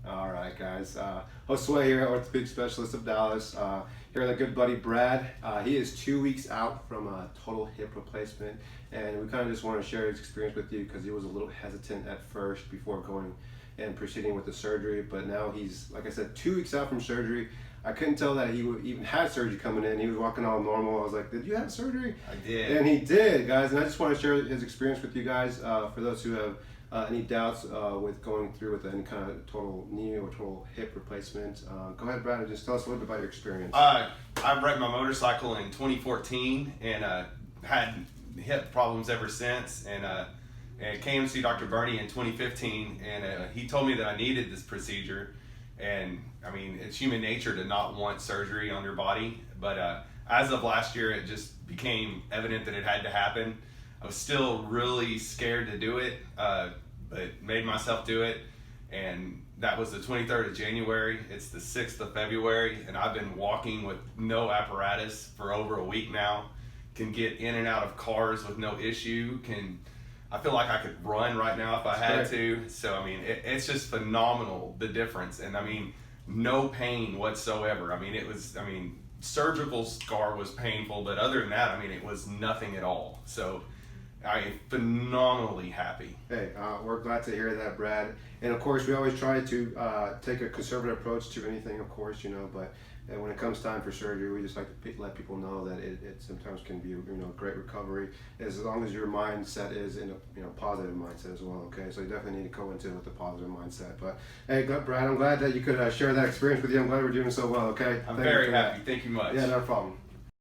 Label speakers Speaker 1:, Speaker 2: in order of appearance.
Speaker 1: All right, guys. Josue here, Orthopaedic Specialists of Dallas. Here with our good buddy Brad. He is 2 weeks out from a total hip replacement, and we kind of just want to share his experience with you because he was a little hesitant at first before going and proceeding with the surgery. But now he's, like I said, 2 weeks out from surgery. I couldn't tell that he even had surgery coming in. He was walking all normal. I was like, "Did you have surgery?"
Speaker 2: I did.
Speaker 1: And he did, guys. And I just want to share his experience with you guys. For those who have any doubts with going through with any kind of total knee or total hip replacement, go ahead, Brad, and just tell us a little bit about your experience.
Speaker 2: I wrecked my motorcycle in 2014 and had hip problems ever since. And came to see Dr. Bernie in 2015, and he told me that I needed this procedure. And I mean, it's human nature to not want surgery on your body, but as of last year, it just became evident that it had to happen. I was still really scared to do it, but made myself do it. And that was the 23rd of January. It's the 6th of February, and I've been walking with no apparatus for over a week now. Can get in and out of cars with no issue. I feel like I could run right now if I had to. So, I mean, it's just phenomenal, the difference. And I mean, no pain whatsoever. I mean, surgical scar was painful, but other than that, I mean, it was nothing at all. So I am phenomenally happy.
Speaker 1: Hey, we're glad to hear that, Brad. And of course, we always try to take a conservative approach to anything, of course, but when it comes time for surgery, we just like to let people know that it sometimes can be a great recovery as long as your mindset is in a positive mindset as well. Okay, so you definitely need to go into it with a positive mindset. But hey, Brad, I'm glad that you could share that experience with you. I'm glad we're doing so well. Okay,
Speaker 2: I'm very happy. Thank you much.
Speaker 1: Yeah, no problem.